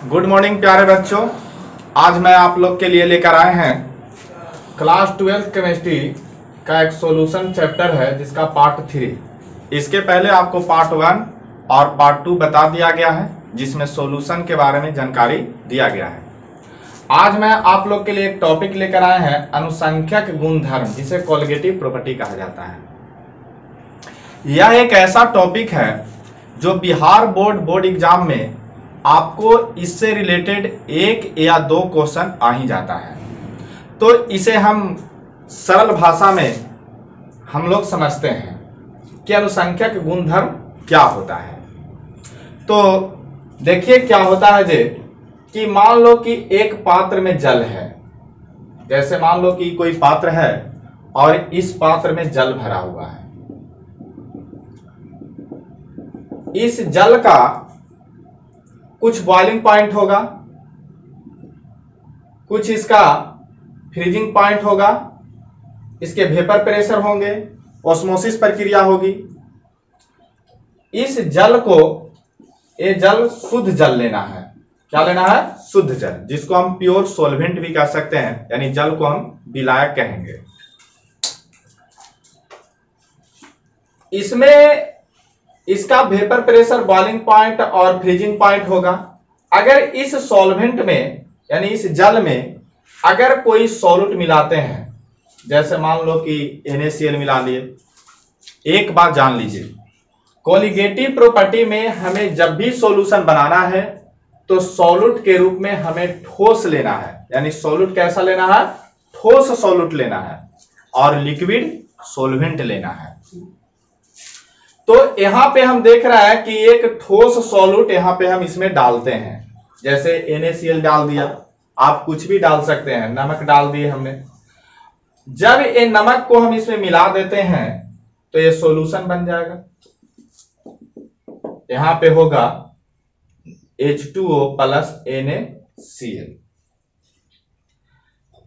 Good morning प्यारे बच्चों। आज मैं आप लोग के लिए लेकर आए हैं क्लास 12 केमिस्ट्री का एक सॉल्यूशन चैप्टर है जिसका पार्ट 3। इसके पहले आपको पार्ट 1 और पार्ट 2 बता दिया गया है जिसमें सॉल्यूशन के बारे में जानकारी दिया गया है। आज मैं आप लोग के लिए एक टॉपिक लेकर आए हैं अनुसंख्यक गुणधर्म, जिसे कोलिगेटिव प्रॉपर्टी कहा जाता है। यह एक ऐसा टॉपिक है जो बिहार बोर्ड एग्जाम में आपको इससे रिलेटेड एक या दो क्वेश्चन आ ही जाता है। तो इसे हम सरल भाषा में हम लोग समझते हैं कि अनुसंख्यक गुणधर्म क्या होता है। तो देखिए क्या होता है जे कि मान लो कि एक पात्र में जल है। जैसे मान लो कि कोई पात्र है और इस पात्र में जल भरा हुआ है। इस जल का कुछ बॉइलिंग पॉइंट होगा, कुछ इसका फ्रीजिंग पॉइंट होगा, इसके वेपर प्रेशर होंगे, ऑस्मोसिस प्रक्रिया होगी। इस जल को, ये जल शुद्ध जल लेना है। क्या लेना है? शुद्ध जल, जिसको हम प्योर सॉल्वेंट भी कह सकते हैं, यानी जल को हम विलायक कहेंगे। इसमें इसका वेपर प्रेशर, बॉइलिंग पॉइंट और फ्रीजिंग पॉइंट होगा। अगर इस सॉल्वेंट में यानी इस जल में अगर कोई सॉल्यूट मिलाते हैं, जैसे मान लो कि NaCl मिला लिए। एक बात जान लीजिए, कोलिगेटिव प्रॉपर्टी में हमें जब भी सॉल्यूशन बनाना है तो सॉल्यूट के रूप में हमें ठोस लेना है। यानी सॉल्यूट कैसा लेना है? ठोस सॉल्यूट लेना है, और लिक्विड सॉल्वेंट लेना है। तो यहां पे हम देख रहे हैं कि एक ठोस सॉल्यूट यहां पे हम इसमें डालते हैं। जैसे NaCl डाल दिया, आप कुछ भी डाल सकते हैं, नमक डाल दिए हमने। जब ये नमक को हम इसमें मिला देते हैं तो ये सॉल्यूशन बन जाएगा। यहां पे होगा H2O प्लस NaCl।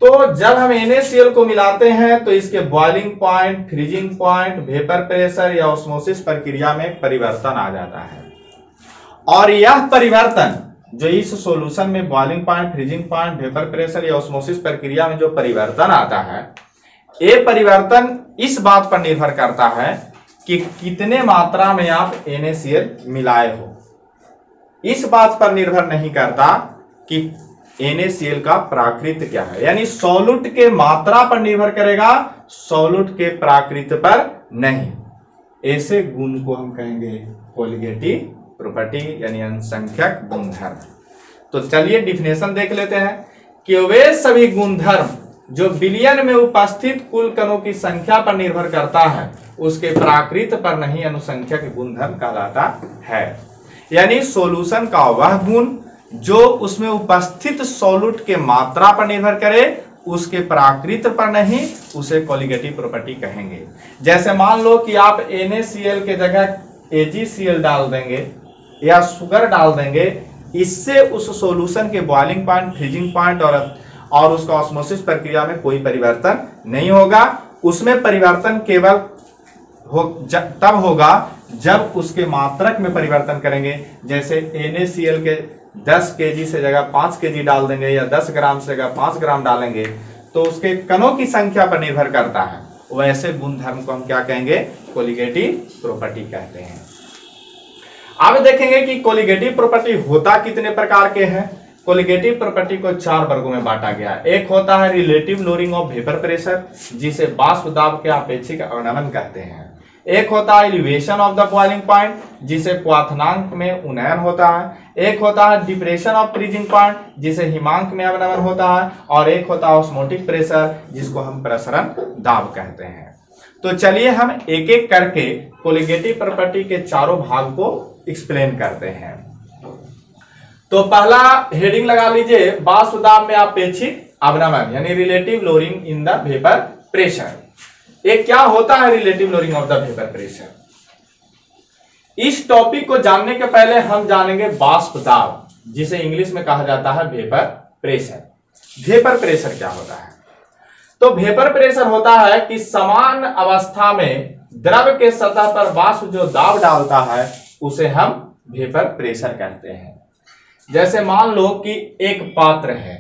तो जब हम NaCl को मिलाते हैं तो इसके boiling point, freezing point, vapour pressure या ऑस्मोसिस प्रक्रिया में परिवर्तन आ जाता है। और यह परिवर्तन जो इस सॉल्यूशन में boiling point, freezing point, vapour pressure या ऑस्मोसिस प्रक्रिया में जो परिवर्तन आता है, ये परिवर्तन इस बात पर निर्भर करता है कि कितने मात्रा में आप NaCl मिलाए हो। इस बात पर निर्भर नहीं करता कि NaCl का प्राकृत क्या है। यानी सॉल्यूट के मात्रा पर निर्भर करेगा, सॉल्यूट के प्राकृत पर नहीं। ऐसे गुण को हम कहेंगे कोलिगेटिव प्रॉपर्टी, यानी अनुसंख्यक गुणधर्म। तो चलिए डिफिनेशन देख लेते हैं कि वे सभी गुणधर्म जो विलयन में उपस्थित कुल कणों की संख्या पर निर्भर करता है, उसके प्राकृत पर नहीं अनुसंख्यक गुणधर्म कहलाता है। यानी सॉल्यूशन का वह गुण जो उसमें उपस्थित सॉल्यूट के मात्रा पर निर्भर करे, उसके प्राकृत पर नहीं, उसे कोलिगेटिव प्रॉपर्टी कहेंगे। जैसे मान लो कि आप NaCl के जगह AgCl डाल देंगे या शुगर डाल देंगे, इससे उस सॉल्यूशन के बॉइलिंग पॉइंट, फ्रीजिंग पॉइंट और उसका ऑस्मोसिस प्रक्रिया में कोई परिवर्तन नहीं होगा। उसमें परिवर्तन केवल तब होगा जब उसके मात्रक में परिवर्तन करेंगे। जैसे NaCl के 10 kg से जगह 5 kg डाल देंगे या 10 ग्राम से जगह 5 ग्राम डालेंगे, तो उसके कणों की संख्या पर निर्भर करता है। वैसे गुणधर्म को हम क्या कहेंगे? कोलिगेटिव प्रॉपर्टी कहते हैं। अब देखेंगे कि कोलिगेटिव प्रॉपर्टी होता कितने प्रकार के हैं। कोलिगेटिव प्रॉपर्टी को 4 वर्गों में बांटा गया है। एक होता है relative lowering of vapour pressure, जिसे वाष्प दाब के अपेक्षिक अवनमन कहते हैं। एक होता है elevation of the boiling point, जिसे क्वथनांक में उन्नयन होता है। एक होता है डिप्रेशन ऑफ फ्रीजिंग पॉइंट, जिसे हिमांक में अवनमन होता है। और एक होता है ऑस्मोटिक प्रेशर, जिसको हम प्रसरण दाब कहते हैं। तो चलिए हम एक एक करके कोलिगेटिव प्रॉपर्टी के चारों भाग को एक्सप्लेन करते हैं। तो पहला हेडिंग लगा लीजिए, वाष्प दाब में अपेक्षिक अवनमन, यानी relative lowering in the vapour pressure. ये क्या होता है relative lowering of the vapour pressure? इस टॉपिक को जानने के पहले हम जानेंगे वाष्प दाब, जिसे इंग्लिश में कहा जाता है वेपर प्रेशर। वेपर प्रेशर क्या होता है? तो वेपर प्रेशर होता है कि समान अवस्था में द्रव के सतह पर वाष्प जो दाब डालता है, उसे हम वेपर प्रेशर कहते हैं। जैसे मान लो कि एक पात्र है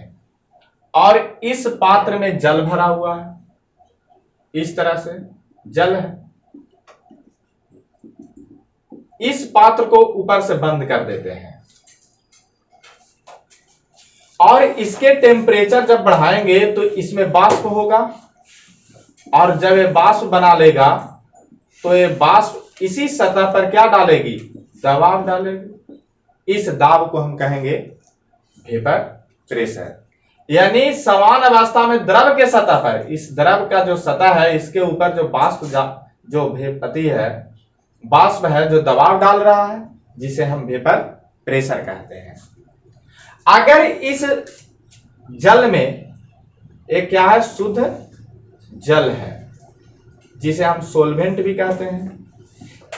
और इस पात्र में जल भरा हुआ है, इस तरह से जल है, इस पात्र को ऊपर से बंद कर देते हैं और इसके टेम्परेचर जब बढ़ाएंगे तो इसमें वाष्प होगा और जब ये वाष्प बना लेगा तो ये वाष्प इसी सतह पर क्या डालेगी, दबाव डालेगी। इस दाब को हम कहेंगे वेपर प्रेशर। यानी समान अवस्था में द्रव के सतह पर, इस द्रव का जो सतह है इसके ऊपर जो वाष्प जो वेपति है, वाष्प है जो दबाव डाल रहा है, जिसे हम वेपर प्रेशर कहते हैं। अगर इस जल में एक क्या है, शुद्ध जल है जिसे हम सोलवेंट भी कहते हैं।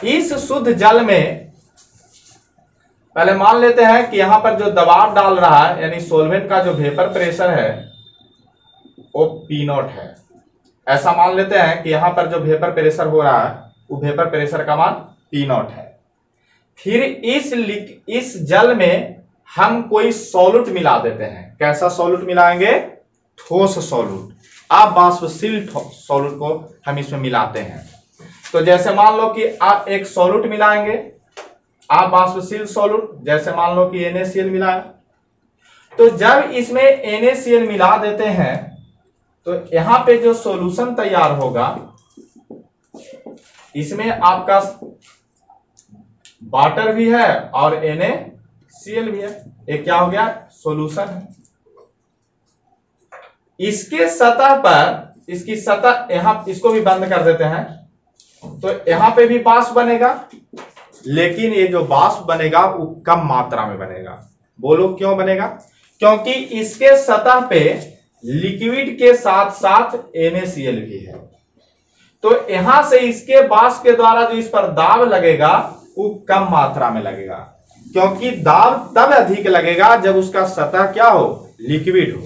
इस शुद्ध जल में पहले मान लेते हैं कि यहां पर जो दबाव डाल रहा है यानी सोलवेंट का जो वेपर प्रेशर है वो P0 है। ऐसा मान लेते हैं कि यहां पर जो वेपर प्रेशर हो रहा है वो वेपर प्रेशर का मान P0 है। फिर इस जल में हम कोई सॉल्यूट मिला देते हैं। कैसा सॉल्यूट मिलाएंगे, ठोस सॉल्यूट, आप वाष्पशील सॉल्यूट को हम इसमें मिलाते हैं। तो जैसे मान लो कि आप एक सॉल्यूट मिलाएंगे, आप वाष्पशील सॉल्यूट, जैसे मान लो कि NaCl मिलाया, तो जब इसमें NaCl मिला देते हैं तो यहां पे जो सॉल्यूशन तैयार होगा इसमें आपका वाटर भी है और NaCl भी है। एक क्या हो गया, सॉल्यूशन है। इसके सतह पर, इसकी सतह यहां, इसको भी बंद कर देते हैं तो यहां पे भी वाष्प बनेगा, लेकिन ये जो वाष्प बनेगा वो कम मात्रा में बनेगा। बोलो क्यों बनेगा, क्योंकि इसके सतह पे लिक्विड के साथ साथ NaCl भी है। तो यहां से इसके वाष्प के द्वारा जो इस पर दाब लगेगा वो कम मात्रा में लगेगा, क्योंकि दाब तब अधिक लगेगा जब उसका सतह क्या हो, लिक्विड हो।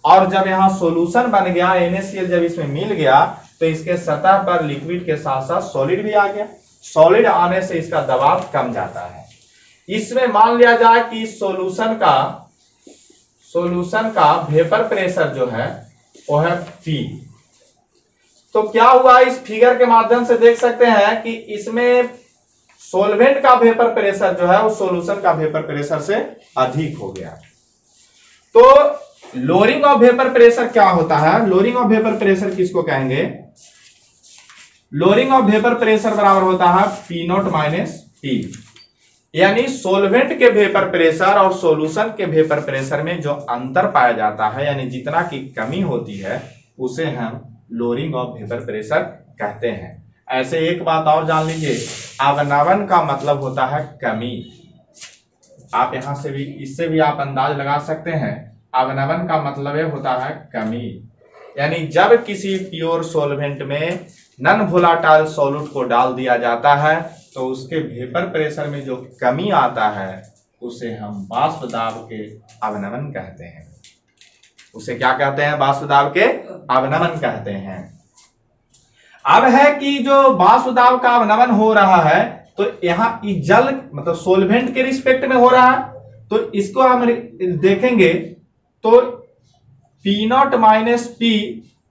और जब यहां सॉल्यूशन बन गया, NaCl जब इसमें मिल गया तो इसके सतह पर लिक्विड के साथ साथ सॉलिड भी आ गया। सॉलिड आने से इसका दबाव कम जाता है। इसमें मान लिया जाए कि सॉल्यूशन का वेपर प्रेशर जो है वो है P। तो क्या हुआ, इस फिगर के माध्यम से देख सकते हैं कि इसमें सोलवेंट का वेपर प्रेशर जो है वो सॉल्यूशन का वेपर प्रेशर से अधिक हो गया। तो लोअरिंग ऑफ वेपर प्रेशर क्या होता है, लोअरिंग ऑफ वेपर प्रेशर किसको कहेंगे, लोअरिंग ऑफ वेपर प्रेशर बराबर होता है P0 माइनस P। यानी सोलवेंट के वेपर प्रेशर और सॉल्यूशन के वेपर प्रेशर में जो अंतर पाया जाता है, यानी जितना की कमी होती है, उसे हम लोअरिंग ऑफ वेपर प्रेशर कहते हैं। ऐसे एक बात और जान लीजिए, अवनमन का मतलब होता है कमी। आप यहां से भी, इससे भी आप अंदाज लगा सकते हैं, अवनमन का मतलब होता है कमी। यानी जब किसी प्योर सॉल्वेंट में नॉन वोलेटाइल सॉल्यूट को डाल दिया जाता है तो उसके वेपर प्रेशर में जो कमी आता है उसे हम वाष्प दाब के अवनमन कहते हैं। उसे क्या कहते हैं, वाष्प दाब के अवनमन कहते हैं। अब है कि जो वाष्प दाब का अवनमन हो रहा है तो यहाँ जल मतलब सोलवेंट के रिस्पेक्ट में हो रहा है, तो इसको हम देखेंगे तो P0 माइनस P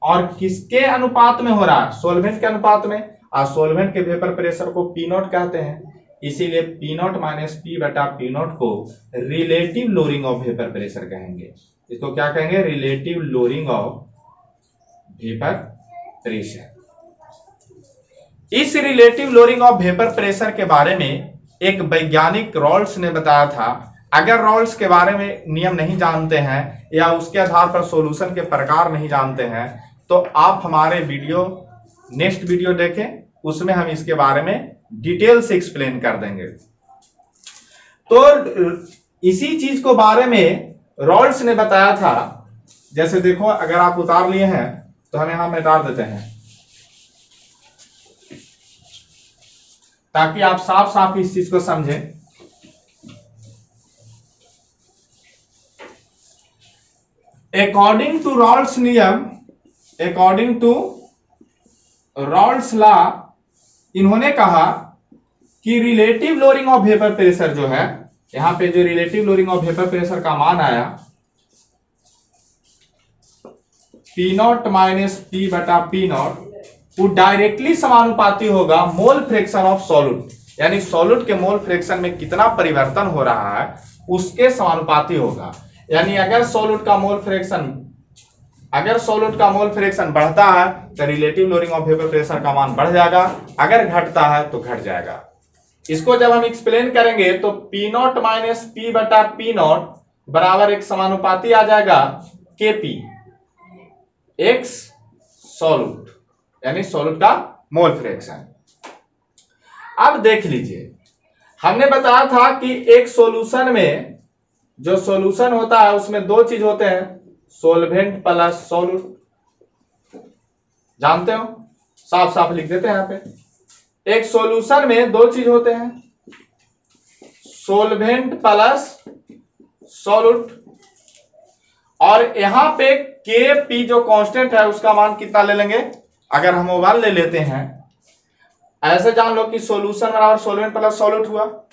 और किसके अनुपात में हो रहा है, सोलवेंट के अनुपात में। और सोलवेंट के वेपर प्रेशर को P0 कहते हैं, इसीलिए P0 माइनस P बटा P0 को relative lowering of vapour pressure कहेंगे। इसको क्या कहेंगे, relative lowering of vapour pressure. इस relative lowering of vapour pressure के बारे में एक वैज्ञानिक रॉल्स ने बताया था। अगर रॉल्स के बारे में नियम नहीं जानते हैं या उसके आधार पर सॉल्यूशन के प्रकार नहीं जानते हैं तो आप हमारे नेक्स्ट वीडियो देखें, उसमें हम इसके बारे में डिटेल से एक्सप्लेन कर देंगे। तो इसी चीज को बारे में रॉल्स ने बताया था। जैसे देखो, अगर आप उतार लिए हैं तो हम यहां मिटा देते हैं ताकि आप साफ साफ इस चीज को समझें। अकॉर्डिंग टू रॉल्स नियम, अकॉर्डिंग टू रॉल्स लॉ, इन्होंने कहा कि relative lowering of vapour pressure जो है यहां पे जो relative lowering of vapour pressure का मान आया P0 माइनस P बटा P0, वो डायरेक्टली समानुपाती होगा मोल फ्रैक्शन ऑफ सॉल्यूट, यानी सॉल्यूट के मोल फ्रैक्शन में कितना परिवर्तन हो रहा है उसके समानुपाती होगा। यानी अगर सॉल्यूट का मोल फ्रैक्शन बढ़ता है तो relative lowering of vapour pressure का मान बढ़ जाएगा, अगर घटता है तो घट जाएगा। इसको जब हम एक्सप्लेन करेंगे तो P0 माइनस P बटा P0 बराबर एक समानुपाती आ जाएगा Kp एक्स सॉल्यूट, यानी सॉल्यूट का मोल फ्रैक्शन। अब देख लीजिए, हमने बताया था कि एक सॉल्यूशन में जो सॉल्यूशन होता है उसमें दो चीज होते हैं, सोलवेंट प्लस सॉल्यूट। जानते हो, साफ साफ लिख देते हैं यहां पे। एक सॉल्यूशन में दो चीज होते हैं, सोलवेंट प्लस सॉल्यूट। और यहां पे Kp जो कांस्टेंट है उसका मान कितना ले लेंगे, अगर हम 1 ले लेते हैं, ऐसे जान लो कि सॉल्यूशन बराबर सोलवेंट प्लस सॉल्यूट हुआ।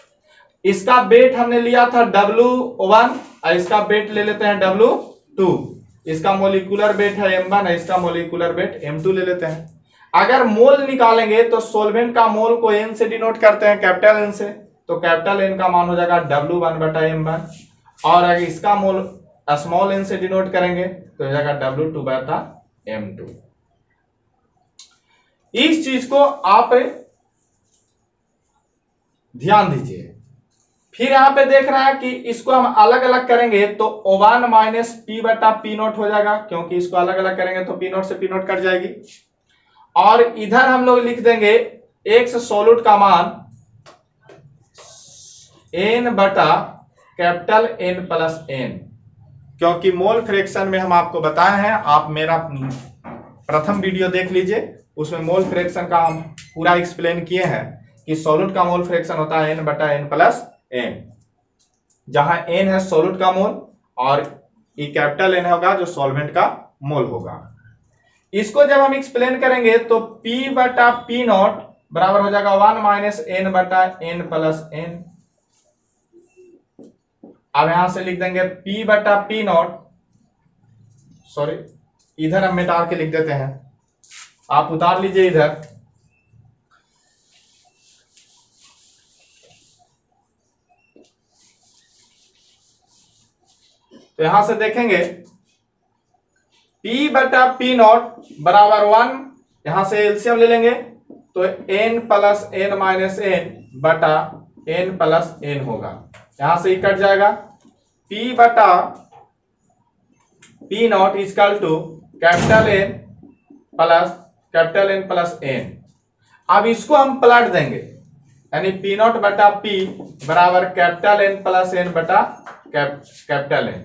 इसका वेट हमने लिया था W1 और इसका वेट ले लेते हैं W2। इसका मोलिकुलर वेट है M1 है, इसका मोलिकुलर वेट M2 ले लेते हैं। अगर मोल निकालेंगे तो सोलवेंट का मोल को N से डिनोट करते हैं, कैपिटल N से, तो कैपिटल N का मान हो जाएगा W1 बटा M1। और अगर इसका मोल स्मॉल n से डिनोट करेंगे तो हो जाएगा W2 बटा M2। इस चीज को आप ध्यान दीजिए। फिर यहां पे देख रहा है कि इसको हम अलग अलग करेंगे तो O1 माइनस P बटा P0 हो जाएगा, क्योंकि इसको अलग अलग करेंगे तो P0 से P0 कट जाएगी। और इधर हम लोग लिख देंगे एक्स सॉल्यूट का मान N बटा कैपिटल N प्लस N, क्योंकि मोल फ्रैक्शन में हम आपको बताए हैं, आप मेरा प्रथम वीडियो देख लीजिए, उसमें मोल फ्रैक्शन का हम पूरा एक्सप्लेन किए हैं कि सॉल्यूट का मोल फ्रैक्शन होता है N बटा N प्लस N, जहां N है सॉल्यूट का मोल और ये कैपिटल N होगा जो सॉल्वेंट का मोल होगा। इसको जब हम एक्सप्लेन करेंगे तो P बटा P0 बराबर हो जाएगा 1 माइनस N बटा N प्लस N। अब यहां से लिख देंगे P बटा P0, सॉरी इधर हम मिटा के लिख देते हैं, आप उतार लीजिए इधर। तो यहां से देखेंगे P बटा P0 बराबर 1, यहां से एलसीएम ले लेंगे तो N plus N minus N बटा N प्लस N होगा, यहां से ही कट जाएगा। P बटा P0 equal to capital N plus N। अब इसको हम पलट देंगे, यानी P0 बटा P बराबर कैपिटल N प्लस N बटा कैपिटल N।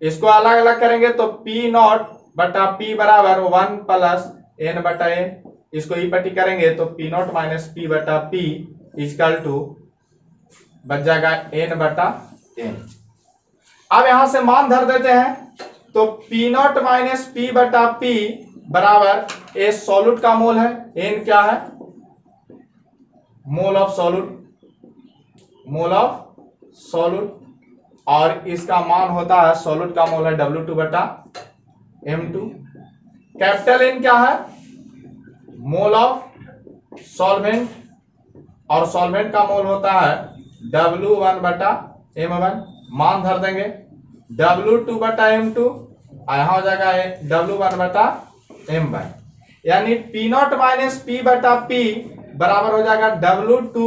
इसको अलग अलग करेंगे तो P0 बटा P बराबर 1 प्लस N बटा N। इसको ई पट्टी करेंगे तो P0 माइनस P बटा P इक्वल टू बच जाएगा N बटा N। अब यहां से मान धर देते हैं तो P0 माइनस P बटा P बराबर A सॉल्यूट का मोल है, N क्या है, मोल ऑफ सॉल्यूट, और इसका मान होता है सॉल्यूट का मोल है W2 बटा M2। कैपिटल N क्या है, मोल ऑफ सॉल्वेंट, और सॉल्वेंट का मोल होता है W1 बटा M1। मान धर देंगे W2 बटा M2 और यहां हो जाएगा W1 बटा M1, यानी P0 माइनस P बटा P बराबर हो जाएगा W2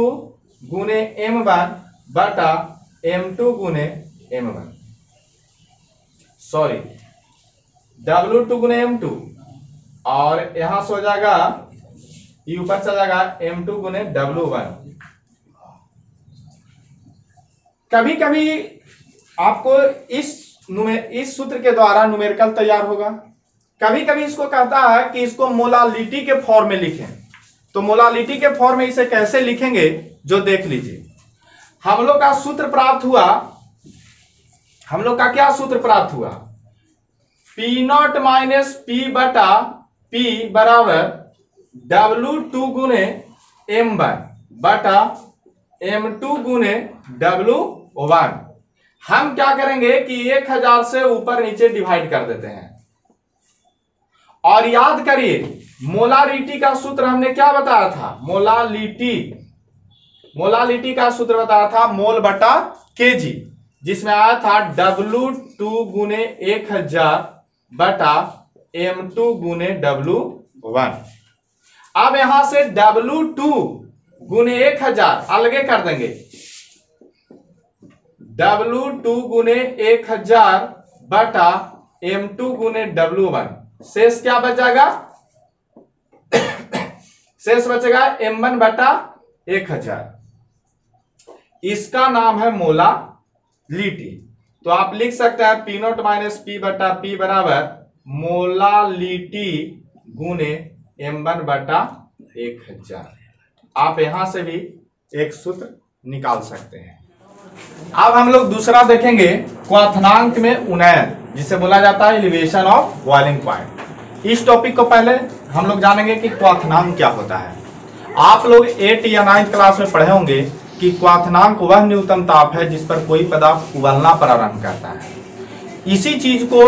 गुने M1 बटा M2 गुने M1, सॉरी W2 गुने M2, और यहां से हो जाएगा ये ऊपर चला जाएगा M2 गुने W1। कभी कभी आपको इस सूत्र के द्वारा न्यूमेरिकल तैयार होगा, कभी कभी इसको कहता है कि इसको मोलालिटी के फॉर्म में लिखें। तो मोलालिटी के फॉर्म में इसे कैसे लिखेंगे जो देख लीजिए। हम लोग का सूत्र प्राप्त हुआ, हम लोग का क्या सूत्र प्राप्त हुआ, P0 माइनस P बटा P बराबर W2 गुने M1 बटा M2 गुने W1। 1। हम क्या करेंगे कि 1000 से ऊपर नीचे डिवाइड कर देते हैं। और याद करिए मोलारिटी का सूत्र हमने क्या बताया था, मोलालिटी का सूत्र बताया था मोल बटा केजी, जिसमें आया था W2 गुने 1000 बटा M2 गुने W1। अब यहां से W2 गुने 1000 अलगे कर देंगे, W2 गुने 1000 बटा M2 गुने W1, शेष क्या बचेगा, शेष बचेगा M1 बटा 1000। इसका नाम है मोलालिटी। तो आप लिख सकते हैं P0 माइनस P बटा P बराबर मोलालिटी गुने M1 बटा 1000। आप यहां से भी एक सूत्र निकाल सकते हैं। अब हम लोग दूसरा देखेंगे क्वथनांक में उन्नयन, जिसे बोला जाता है एलिवेशन ऑफ बॉइलिंग पॉइंट। इस टॉपिक को पहले हम लोग जानेंगे कि क्वथनांक क्या होता है। आप लोग 8 या 9th क्लास में पढ़े होंगे कि क्वथनांक वह न्यूनतम ताप है जिस पर कोई पदार्थ उबलना प्रारंभ करता है। इसी चीज को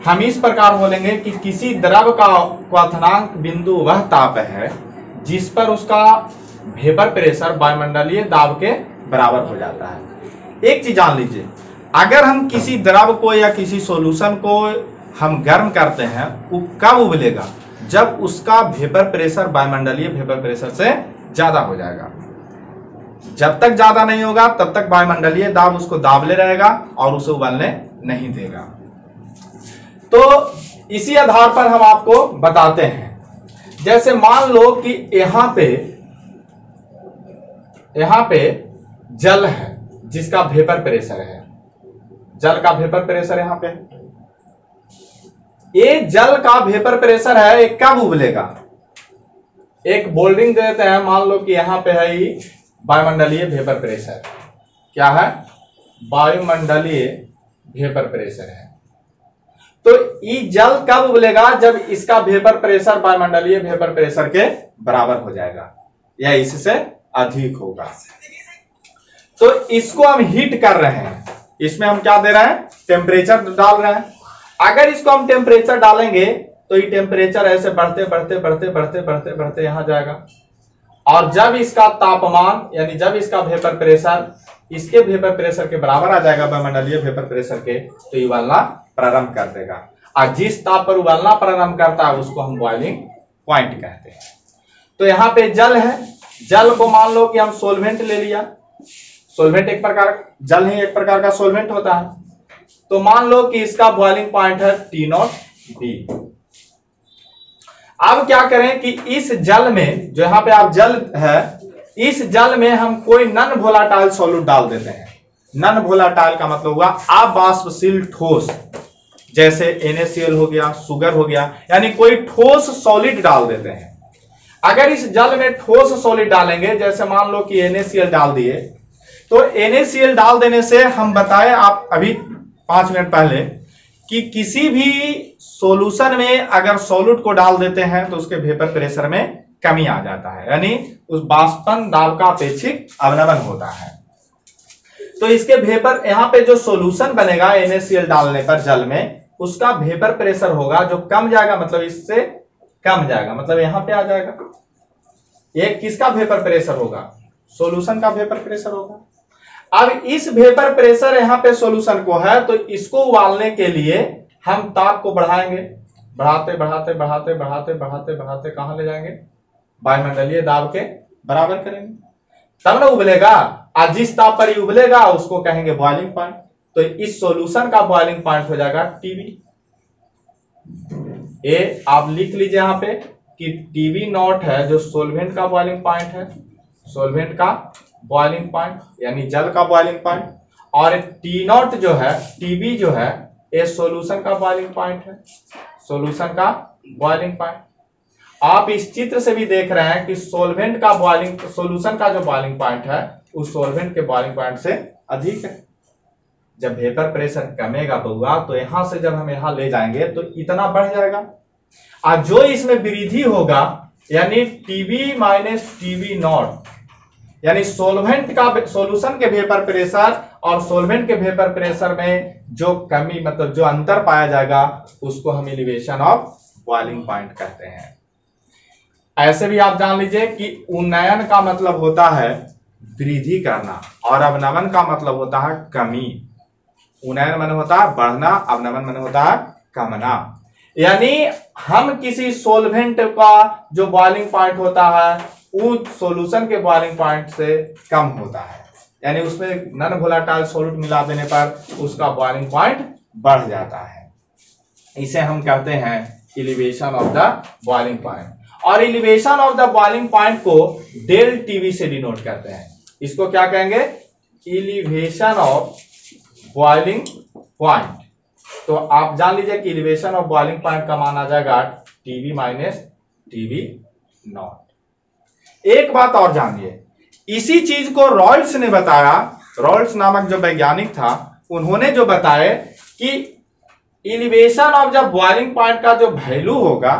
हम इस प्रकार बोलेंगे कि किसी द्रव का क्वथनांक बिंदु वह ताप है जिस पर उसका वेपर प्रेशर वायुमंडलीय दाब के बराबर हो जाता है। एक चीज जान लीजिए, अगर हम किसी द्रव को या किसी सॉल्यूशन को हम गर्म करते हैं, वो कब उबलेगा, जब उसका वेपर प्रेशर वायुमंडलीय वेपर प्रेशर से ज्यादा हो जाएगा। जब तक ज्यादा नहीं होगा तब तक वायुमंडलीय दाब उसको दाबले रहेगा और उसे उबलने नहीं देगा। तो इसी आधार पर हम आपको बताते हैं, जैसे मान लो कि यहां पे जल है जिसका वेपर प्रेशर है, जल का वेपर प्रेशर यहां पे, ये जल का वेपर प्रेशर है, ये कब उबलेगा। एक बोल्डिंग देते हैं, मान लो कि यहां पे है ये वायुमंडलीय वेपर प्रेशर, क्या है, वायुमंडलीय वेपर प्रेशर है। तो ये जल कब उबलेगा, जब इसका वेपर प्रेशर वायुमंडलीय वेपर प्रेशर के बराबर हो जाएगा या इससे अधिक होगा। तो इसको हम हीट कर रहे हैं, इसमें हम क्या दे रहे हैं, टेम्परेचर डाल रहे हैं। अगर इसको हम टेम्परेचर डालेंगे तो ये टेम्परेचर ऐसे बढ़ते बढ़ते बढ़ते बढ़ते बढ़ते बढ़ते यहां जाएगा, और जब इसका तापमान यानी जब इसका वेपर प्रेशर इसके वेपर प्रेशर के बराबर आ जाएगा वायुमंडलीय वेपर प्रेशर के, तो ये उबलना प्रारंभ कर देगा। और जिस ताप पर उबलना प्रारंभ करता है उसको हम बॉइलिंग पॉइंट कहते हैं। तो यहाँ पे जल है, जल को मान लो कि हम सोलवेंट ले लिया, सोलवेंट एक प्रकार, जल ही एक प्रकार का सोलवेंट होता है। तो मान लो कि इसका बॉइलिंग पॉइंट है T0B। अब क्या करें कि इस जल में, जो यहां पे आप जल है, इस जल में हम कोई नॉन वोलाटाइल सॉल्यूट डाल देते हैं। नॉन वोलाटाइल का मतलब हुआ अवाष्पशील ठोस, जैसे NaCl हो गया, शुगर हो गया, यानी कोई ठोस सॉलिड डाल देते हैं। अगर इस जल में ठोस सॉलिड डालेंगे, जैसे मान लो कि NaCl डाल दिए, तो NaCl डाल देने से हम बताए आप अभी 5 मिनट पहले कि किसी भी सॉल्यूशन में अगर सॉल्यूट को डाल देते हैं तो उसके वेपर प्रेशर में कमी आ जाता है, यानी उस वाष्पन दाब का अपेक्षित अवनमन होता है। तो इसके वेपर, यहाँ पे जो सॉल्यूशन बनेगा NaCl डालने पर जल में, उसका वेपर प्रेशर होगा जो कम जाएगा, मतलब इससे कम जाएगा, मतलब यहां पे आ जाएगा। ये किसका वेपर प्रेशर होगा, सॉल्यूशन का वेपर प्रेशर होगा। अब इस वेपर प्रेशर यहाँ पे सॉल्यूशन को है, तो इसको उबालने के लिए हम ताप को बढ़ाएंगे, बढ़ाते बढ़ाते बढ़ाते बढ़ाते बढ़ाते बढ़ाते कहां ले जाएंगे, वायुमंडलीय दाब के बराबर करेंगे, तब ना उबलेगा। आज जिस ताप पर उबलेगा उसको कहेंगे बॉइलिंग पॉइंट। तो इस सॉल्यूशन का बॉइलिंग पॉइंट हो जाएगा TB। ए आप लिख लीजिए यहाँ पे कि TB0 है जो सोलवेंट का बॉइलिंग पॉइंट है, सोलवेंट का बॉइलिंग पॉइंट यानी जल का बॉइलिंग पॉइंट, और T0 जो है, TB जो है, ये सॉल्यूशन का बॉइलिंग पॉइंट है, सॉल्यूशन का बॉइलिंग पॉइंट। आप इस चित्र से भी देख रहे हैं कि सोलवेंट का बॉइलिंग, सॉल्यूशन का जो बॉइलिंग पॉइंट है उस सोलवेंट के बॉइलिंग पॉइंट से अधिक है। जब वेपर प्रेशर कमेगा बउआ, तो यहां से जब हम यहां ले जाएंगे तो इतना बढ़ जाएगा, और जो इसमें वृद्धि होगा यानी TB माइनस TB0, यानी सोलवेंट का, सॉल्यूशन के वेपर प्रेशर और सोलवेंट के वेपर प्रेशर में जो कमी मतलब जो अंतर पाया जाएगा उसको हम एलिवेशन ऑफ बॉइलिंग पॉइंट कहते हैं। ऐसे भी आप जान लीजिए कि उन्नयन का मतलब होता है वृद्धि करना और अवनमन का मतलब होता है कमी। उन्नयन माने होता है बढ़ना, अवनमन माने होता है कमना। यानी हम किसी सोलवेंट का जो बॉइलिंग पॉइंट होता है वो सॉल्यूशन के बॉइलिंग पॉइंट से कम होता है, यानी उसमें नॉन वोलेटाइल सॉल्यूट मिला देने पर उसका बॉइलिंग पॉइंट बढ़ जाता है। इसे हम कहते हैं elevation of the boiling point. और elevation of the boiling point को डेल टीवी से डिनोट करते हैं। इसको क्या कहेंगे? Elevation of boiling point. तो आप जान लीजिए कि एलिवेशन ऑफ बॉइलिंग पॉइंट का मान आ जाएगा टीवी माइनस टीवी नॉट। एक बात और जानिए, इसी चीज को रॉयल्स ने बताया। रॉयल्स नामक जो वैज्ञानिक था उन्होंने जो बताया कि elevation of the boiling point का जो वैल्यू होगा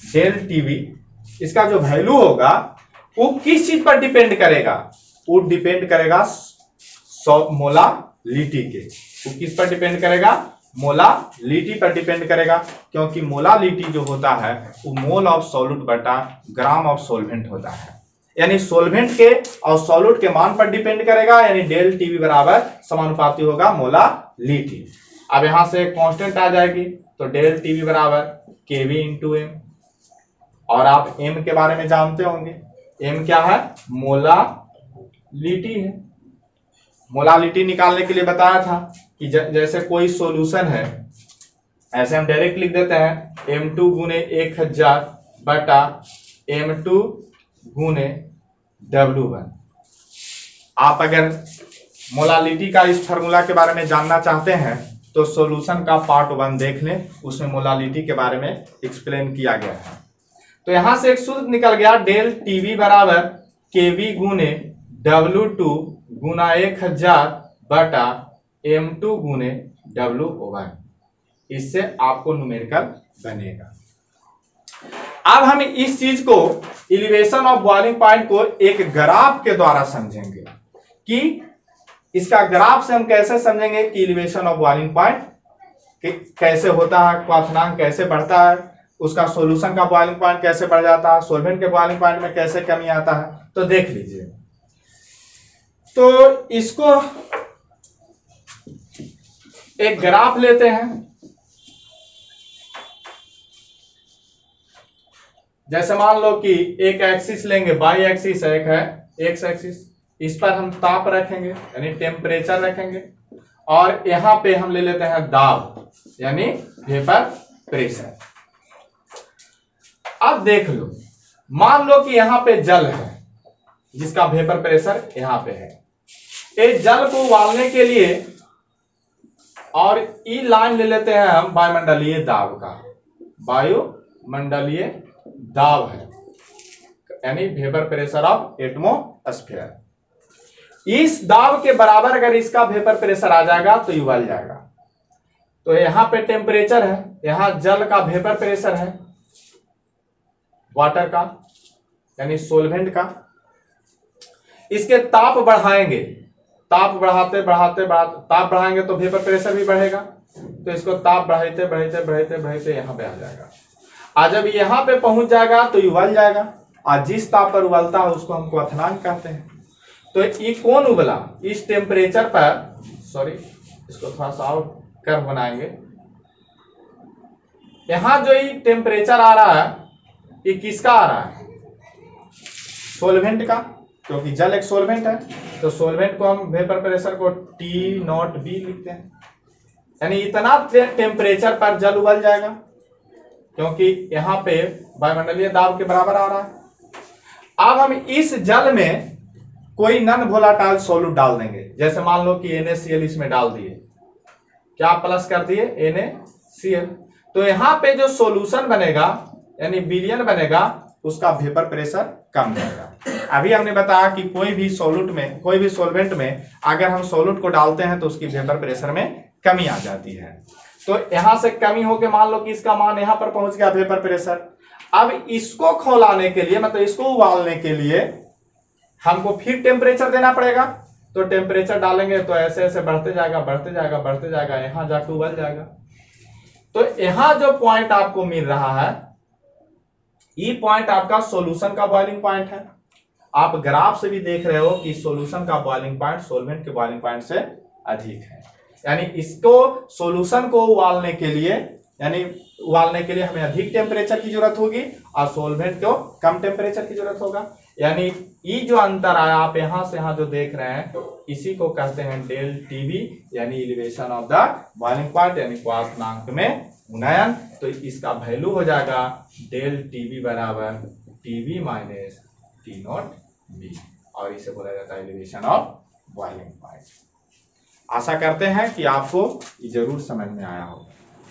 डेल टीवी, इसका जो वैल्यू होगा वो किस चीज पर डिपेंड करेगा? वो डिपेंड करेगा मोलालिटी के। वो किस पर डिपेंड करेगा? मोलालिटी पर डिपेंड करेगा, क्योंकि मोलालिटी जो होता है वो मोल ऑफ सॉल्यूट बटा ग्राम ऑफ सोलवेंट होता है। यानी सोलवेंट के और सॉल्यूट के मान पर डिपेंड करेगा, यानी डेल टीवी बराबर समानुपाती होगा मोलालिटी। अब यहां से कांस्टेंट आ जाएगी तो डेल टीवी बराबर केवी इंटू एम। और आप एम के बारे में जानते होंगे, एम क्या है? मोलालिटी है। मोलालिटी निकालने के लिए बताया था कि जैसे कोई सॉल्यूशन है, ऐसे हम डायरेक्ट लिख देते हैं M2 गुने 1000 बटा M2 गुने W1। आप अगर मोलालिटी का इस फार्मूला के बारे में जानना चाहते हैं तो सॉल्यूशन का पार्ट 1 देख लें, उसमें मोलालिटी के बारे में एक्सप्लेन किया गया है। तो यहां से एक सूत्र निकल गया डेल टीवी बराबर केवी गुने W2 गुना 1000 बटा M2 गुने W1। इससे आपको न्यूमेरिकल बनेगा। अब हम इस चीज को एलिवेशन ऑफ बॉइलिंग पॉइंट को एक ग्राफ के द्वारा समझेंगे कि इसका ग्राफ से हम कैसे समझेंगे कि एलिवेशन ऑफ बॉइलिंग पॉइंट कैसे होता है, क्वाथनांक कैसे बढ़ता है, उसका सॉल्यूशन का बॉइलिंग पॉइंट कैसे बढ़ जाता है, सॉल्वेंट के बॉइलिंग पॉइंट में कैसे कमी आता है। तो देख लीजिए, तो इसको एक ग्राफ लेते हैं। जैसे मान लो कि एक एक्सिस लेंगे, बाई एक्सिस एक है एक्स एक्सिस, इस पर हम ताप रखेंगे यानी टेम्परेचर रखेंगे, और यहां पे हम ले लेते हैं दाब यानी वेपर प्रेशर। अब देख लो, मान लो कि यहां पे जल है जिसका वेपर प्रेशर यहां पे है। इस जल को उबालने के लिए और ई लाइन ले लेते हैं हम वायुमंडलीय दाब का। वायुमंडलीय दाब है यानी वेपर प्रेशर ऑफ एटमॉस्फेयर। इस दाब के बराबर अगर इसका वेपर प्रेशर आ जाएगा तो ये उबल जाएगा। तो यहां पे टेम्परेचर है, यहां जल का वेपर प्रेशर है, वाटर का यानी सोलवेंट का। इसके ताप बढ़ाएंगे, ताप बढ़ाते बढ़ाते ताप बढ़ाएंगे तो वेपर प्रेशर भी बढ़ेगा। तो इसको ताप बढ़ाते बढ़ाते बढ़ाते बढ़ाते यहां पे आ जाएगा। आज जब यहां पे पहुंच जाएगा तो उबल जाएगा। आज जिस ताप पर उबलता है उसको हम क्वथनांक कहते हैं। तो ये कौन उबला? इस टेम्परेचर पर, सॉरी इसको थोड़ा सा और कर्व बनाएंगे। यहां जो ये टेम्परेचर आ रहा है ये किसका आ रहा है? सोलवेंट का, क्योंकि जल एक सोलवेंट है। तो सोलवेंट को हम वेपर प्रेशर को T0B लिखते हैं, यानी इतना टेम्परेचर पर जल उबल जाएगा क्योंकि यहां पे वायुमंडलीय दाब के बराबर आ रहा है। अब हम इस जल में कोई नॉन वोलेटाइल सॉल्यूट डाल देंगे। जैसे मान लो कि NaCl इसमें डाल दिए, क्या प्लस कर दिए? NaCl। तो यहां पे जो सॉल्यूशन बनेगा यानी विलयन बनेगा, उसका वेपर प्रेशर कम जाएगा। अभी हमने बताया कि कोई भी सॉल्यूट में, कोई भी सॉल्वेंट में अगर हम सॉल्यूट को डालते हैं तो उसकी वेपर प्रेशर में कमी आ जाती है। तो यहां से कमी होकर मान लो कि इसका मान यहां पर पहुंच गया वेपर प्रेशर। अब इसको खौलाने के लिए, मतलब इसको उबालने के लिए हमको फिर टेम्परेचर देना पड़ेगा। तो टेम्परेचर डालेंगे तो ऐसे ऐसे बढ़ते जाएगा बढ़ते जाएगा बढ़ते जाएगा, यहां जाके उबल जाएगा। तो यहां जो पॉइंट आपको मिल रहा है, ये पॉइंट आपका सॉल्यूशन का बॉइलिंग पॉइंट है। आप ग्राफ से भी देख रहे हो कि सॉल्यूशन का बॉइलिंग पॉइंट सॉल्वेंट के बॉइलिंग पॉइंट से अधिक है। यानी इसको सॉल्यूशन को उबालने के लिए, यानी उबालने के लिए हमें अधिक टेम्परेचर की जरूरत होगी और सॉल्वेंट को कम टेम्परेचर की जरूरत होगा। यानी ये जो अंतर आया आप यहां से यहां जो देख रहे हैं, इसी को कहते हैं डेल टीवी, यानी elevation of the boiling point, यानी क्वाथनांक में उन्नयन। तो इसका वैल्यू हो जाएगा डेल टीवी बराबर TV minus T not be, और इसे बोला जाता है एलिवेशन ऑफ बॉइलिंग पॉइंट। आशा करते हैं कि आपको ये जरूर समझ में आया होगा।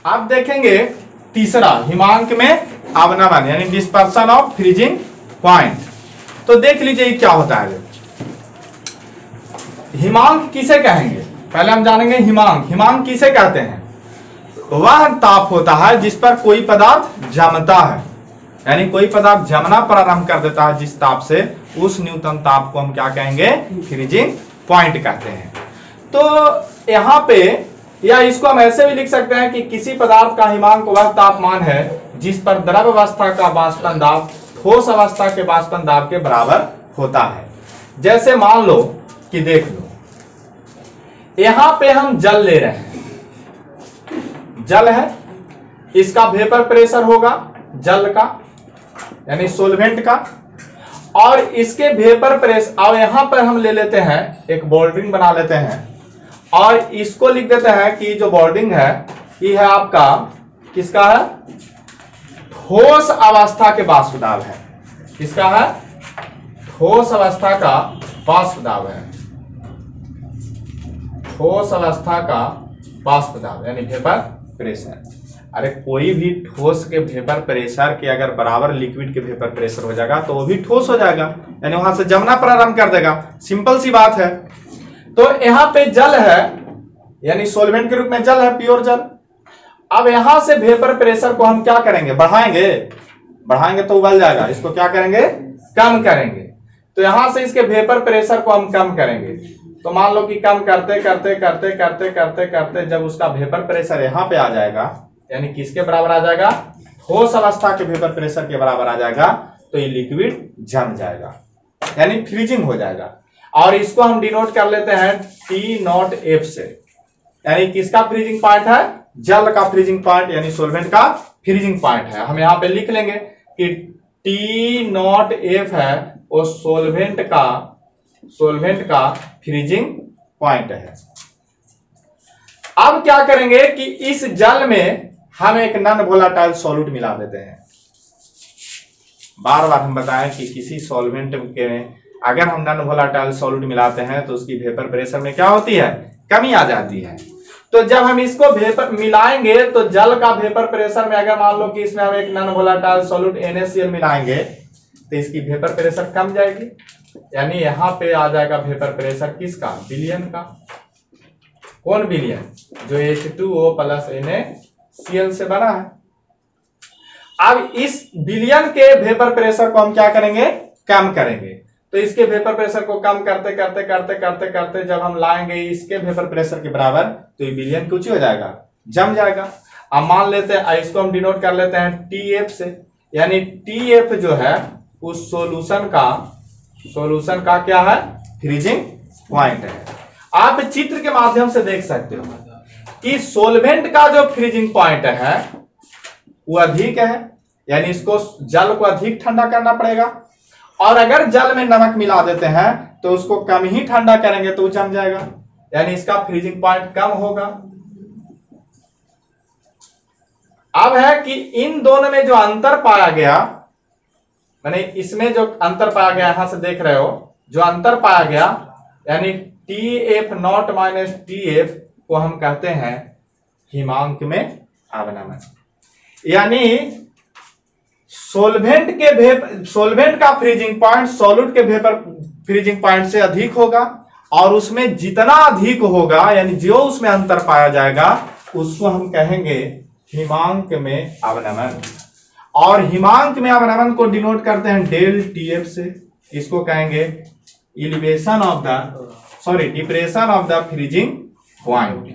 आप देखेंगे तीसरा, हिमांक में अवनमन यानी डिस्पर्सन ऑफ फ्रीजिंग पॉइंट। तो देख लीजिए क्या होता है। हिमांक किसे कहेंगे, पहले हम जानेंगे हिमांक। हिमांक किसे कहते हैं? वह ताप होता है जिस पर कोई पदार्थ जमता है, यानी कोई पदार्थ जमना प्रारंभ कर देता है जिस ताप से, उस न्यूनतम ताप को हम क्या कहेंगे? फ्रीजिंग पॉइंट कहते हैं। तो यहाँ पे, या इसको हम ऐसे भी लिख सकते हैं कि किसी पदार्थ का हिमांक वह तापमान है जिस पर द्रव अवस्था का वाष्पन दाब ठोस अवस्था के वाष्पन दाब के बराबर होता है। जैसे मान लो कि देख लो, यहां पे हम जल ले रहे हैं, जल है, इसका वेपर प्रेशर होगा जल का यानी सोलवेंट का, और इसके वेपर प्रेशर, और यहां पर हम ले लेते हैं एक बोल्डिंग बना लेते हैं और इसको लिख देते हैं कि जो बोल्डिंग है ये है आपका किसका है? ठोस अवस्था के वाष्प दाब है। किसका है? ठोस अवस्था का वाष्प दाब है। ठोस अवस्था का वाष्प दाब यानी वेपर प्रेशर। अरे कोई भी ठोस के वेपर प्रेशर के अगर बराबर लिक्विड के वेपर प्रेशर हो जाएगा तो वो भी ठोस हो जाएगा, यानी वहां से जमना प्रारंभ कर देगा। सिंपल सी बात है। तो यहां पे जल है, यानी सोलवेंट के रूप में जल है, प्योर जल। अब यहां से वेपर प्रेशर को हम क्या करेंगे? बढ़ाएंगे। बढ़ाएंगे तो उबल जाएगा, इसको क्या करेंगे? कम करेंगे। तो यहां से इसके वेपर प्रेशर को हम कम करेंगे। तो मान लो कि कम करते करते करते करते करते करते जब उसका वेपर प्रेशर यहां पे आ जाएगा, यानी किसके बराबर आ जाएगा? ठोस अवस्था के वेपर प्रेशर के बराबर आ जाएगा, तो ये लिक्विड जम जाएगा यानी फ्रीजिंग हो जाएगा। और इसको हम डिनोट कर लेते हैं टी नॉट एफ से, यानी किसका फ्रीजिंग पॉइंट है? जल का फ्रीजिंग पॉइंट, यानी सोलवेंट का फ्रीजिंग पॉइंट है। हम यहां पे लिख लेंगे कि टी नॉट एफ है वो सोलवेंट का फ्रीजिंग पॉइंट है। अब क्या करेंगे कि इस जल में हम एक नॉन वोलेटाइल सॉल्यूट मिला देते हैं। बार बार हम बताएं कि किसी सॉल्वेंट के अगर हम नॉन वोलेटाइल सॉल्यूट मिलाते हैं तो उसकी वेपर प्रेशर में क्या होती है? कमी आ जाती है। तो जब हम इसको वेपर मिलाएंगे तो जल का वेपर प्रेशर में अगर मान लो कि इसमें हम एक नॉन वोलेटाइल सॉल्यूट NaCl मिलाएंगे तो इसकी वेपर प्रेशर कम जाएगी, यानी यहां पे आ जाएगा वेपर प्रेशर किसका? विलयन का। कौन विलयन? जो H2O प्लस NaCl से बना है। अब इस विलयन के वेपर प्रेशर को हम क्या करेंगे? कम करेंगे। तो इसके वेपर प्रेशर को कम करते करते करते करते करते जब हम लाएंगे इसके वेपर प्रेशर के बराबर, तो ये विलयन कुछ हो जाएगा, जम जाएगा। अब मान लेते हैं, इसको हम डिनोट कर लेते हैं TF से, यानी TF जो है उस सॉल्यूशन का क्या है? फ्रीजिंग पॉइंट है। आप चित्र के माध्यम से देख सकते हो कि सोलवेंट का जो फ्रीजिंग पॉइंट है वो अधिक है, यानी इसको जल को अधिक ठंडा करना पड़ेगा, और अगर जल में नमक मिला देते हैं तो उसको कम ही ठंडा करेंगे तो जम जाएगा, यानी इसका फ्रीजिंग पॉइंट कम होगा। अब है कि इन दोनों में जो अंतर पाया गया, माने इसमें जो अंतर पाया गया, यहां से देख रहे हो जो अंतर पाया गया, यानी TF नॉट माइनस TF को हम कहते हैं हिमांक में अवनमन। यानी सोलवेंट का फ्रीजिंग पॉइंट सॉल्यूट के वेपर फ्रीजिंग पॉइंट से अधिक होगा, और उसमें जितना अधिक होगा यानी जो उसमें अंतर पाया जाएगा उसको हम कहेंगे हिमांक में अवनमन। और हिमांक में अवनमन को डिनोट करते हैं डेल TF से, इसको कहेंगे elevation of the sorry depression of the freezing point,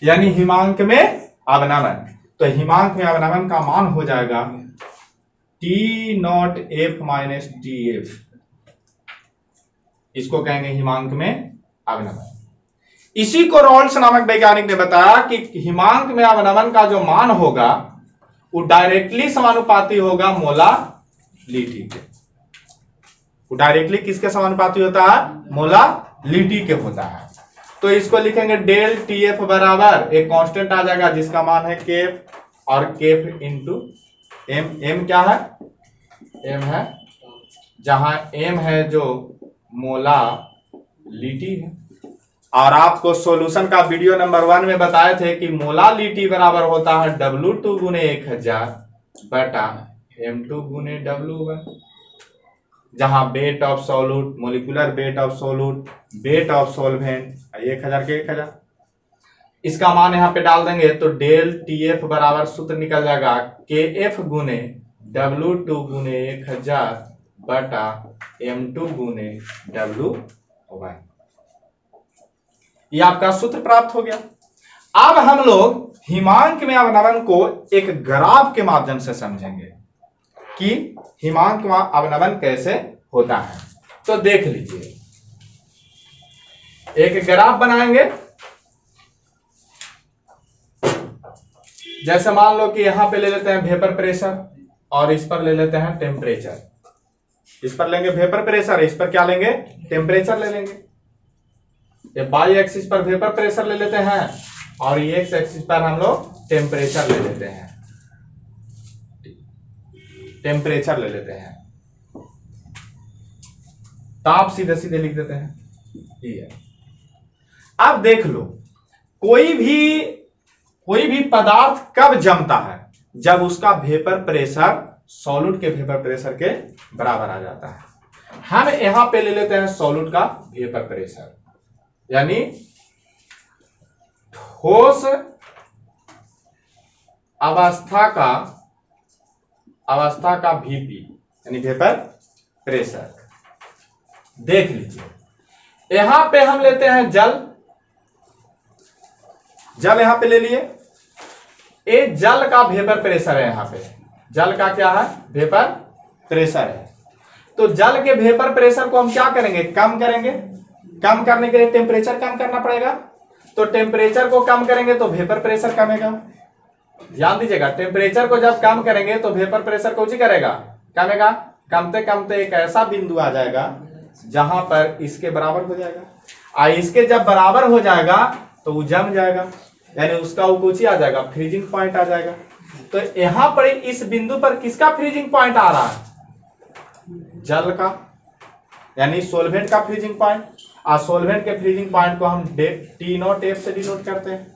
यानी हिमांक में अवनमन। तो हिमांक में अवनमन का मान हो जाएगा T not F minus T F, इसको कहेंगे हिमांक में अवनमन। इसी को रॉल्स नामक वैज्ञानिक ने बताया कि हिमांक में अवनमन का जो मान होगा वो डायरेक्टली समानुपाती होगा मोलालिटी के। वो डायरेक्टली किसके समानुपाती होता है? मोलालिटी के होता है। तो इसको लिखेंगे डेल टी एफ बराबर एक कांस्टेंट आ जाएगा जिसका मान है केफ, और केफ इंटू एम। एम क्या है? एम है, जहां एम है जो मोलालिटी है। और आपको सॉल्यूशन का वीडियो नंबर 1 में बताए थे कि मोलालिटी बराबर होता है W2 गुने 1000 बटा M2 गुने W1, जहां weight of solute, molecular weight of solute, weight of solvent 1000 के 1000। इसका मान यहां पे डाल देंगे तो डेल TF बराबर सूत्र निकल जाएगा KF गुने W2 गुने 1000 बटा M2 गुने W1। ये आपका सूत्र प्राप्त हो गया। अब हम लोग हिमांक में अवनमन को एक ग्राफ के माध्यम से समझेंगे कि हिमांक में अवनमन कैसे होता है। तो देख लीजिए, एक ग्राफ बनाएंगे। जैसे मान लो कि यहां पे ले लेते हैं वेपर प्रेशर और इस पर ले लेते हैं टेम्परेचर। इस पर लेंगे वेपर प्रेशर, इस पर क्या लेंगे? टेम्परेचर ले लेंगे। ये बाई एक्सिस पर वेपर प्रेशर ले लेते हैं और ये एक्स एक्सिस पर हम लोग टेम्परेचर ले लेते हैं। टेम्परेचर ले लेते हैं, ताप सीधे सीधे लिख देते हैं। ये अब देख लो, कोई भी पदार्थ कब जमता है? जब उसका वेपर प्रेशर सॉल्यूट के वेपर प्रेशर के बराबर आ जाता है। हम यहां पे ले लेते हैं सॉल्यूट का वेपर प्रेशर, यानी ठोस अवस्था का VP यानी वेपर प्रेशर। देख लीजिए, यहां पे हम लेते हैं जल यहां पे ले लिए। ये जल का वेपर प्रेशर है। यहां पे जल का क्या है? वेपर प्रेशर है। तो जल के वेपर प्रेशर को हम क्या करेंगे? कम करेंगे। कम करने के लिए टेम्परेचर कम करना पड़ेगा। तो टेम्परेचर को कम करेंगे तो वेपर प्रेशर कमेगा। ध्यान दीजिएगा, टेम्परेचर को जब कम करेंगे तो वेपर प्रेशर को जी करेगा, कमेगा। कमते कमते एक ऐसा बिंदु आ जाएगा जहां पर इसके बराबर हो जाएगा। और इसके जब बराबर हो जाएगा तो वो जम जाएगा, यानी उसका वो कुछ ही आ जाएगा, फ्रीजिंग पॉइंट आ जाएगा। तो यहां पर इस बिंदु पर किसका फ्रीजिंग पॉइंट आ रहा है? जल का, यानी सोलवेंट का फ्रीजिंग पॉइंट। और सोलवेंट के फ्रीजिंग पॉइंट को हम टी नॉट एफ से डिनोट करते हैं।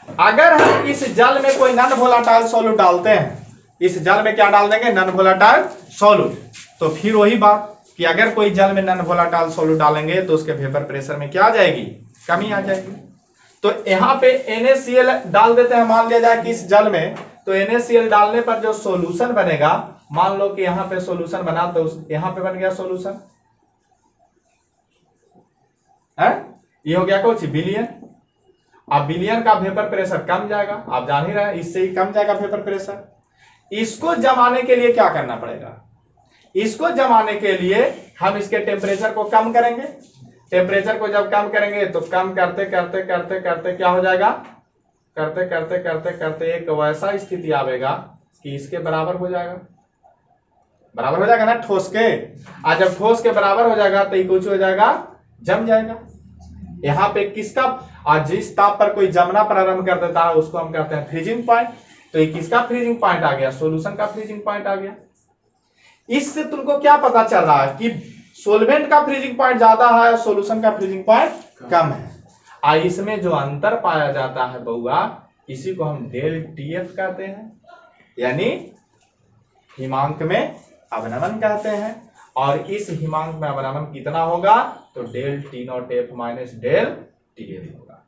अगर हम इस जल में कोई नॉन वोलेटाइल सॉल्यूट डालते हैं, इस जल में क्या डाल देंगे? Non volatile solute. तो फिर वही बात कि अगर कोई जल में नॉन वोलेटाइल सॉल्यूट डालेंगे तो उसके वेपर प्रेशर में क्या आ जाएगी? कमी आ जाएगी। तो यहां पे NaCl डाल देते हैं। मान लिया जाए कि इस जल में, तो NaCl डालने पर जो सॉल्यूशन बनेगा, मान लो कि यहां पे सॉल्यूशन बना, तो यहां पे बन गया सॉल्यूशन है। ये हो गया कुछ विलियन। अब विलियन का वेपर प्रेशर कम जाएगा, आप जान ही रहे, इससे ही कम जाएगा वेपर प्रेशर। इसको जमाने के लिए क्या करना पड़ेगा? इसको जमाने के लिए हम इसके टेम्परेचर को कम करेंगे। टेम्परेचर को जब कम करेंगे तो कम करते करते करते करते क्या हो जाएगा? करते करते करते करते एक वैसा स्थिति आवेगा कि इसके बराबर हो जाएगा। बराबर हो जाएगा ना ठोस के। आज जब ठोस के बराबर हो जाएगा तो ये कुछ हो जाएगा, जम जाएगा। यहां पे किसका, आज जिस ताप पर कोई जमना प्रारंभ कर देता है उसको हम कहते हैं फ्रीजिंग पॉइंट। तो ये किसका फ्रीजिंग पॉइंट आ गया? सॉल्यूशन का फ्रीजिंग पॉइंट आ गया। इससे तुमको क्या पता चल रहा है कि सोलवेंट का फ्रीजिंग पॉइंट ज्यादा है, सॉल्यूशन का फ्रीजिंग पॉइंट कम है। इसमें जो अंतर पाया जाता है बउआ, इसी को हम डेल TF कहते हैं, यानी हिमांक में अवनमन कहते हैं। और इस हिमांक में अवनमन कितना होगा? तो del T not F minus del TF होगा।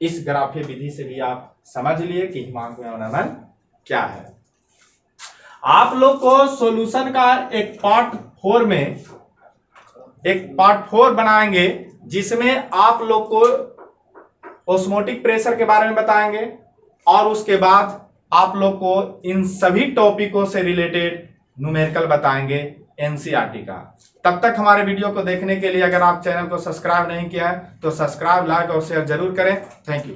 इस ग्राफीय विधि से भी आप समझ लिए कि हिमांक में अवनमन क्या है। आप लोग को सॉल्यूशन का एक पार्ट 4 में एक पार्ट 4 बनाएंगे जिसमें आप लोग को ऑस्मोटिक प्रेशर के बारे में बताएंगे और उसके बाद आप लोग को इन सभी टॉपिकों से रिलेटेड न्यूमेरिकल बताएंगे एनसीईआरटी का। तब तक हमारे वीडियो को देखने के लिए अगर आप चैनल को सब्सक्राइब नहीं किया है तो सब्सक्राइब, लाइक और शेयर जरूर करें। Thank you.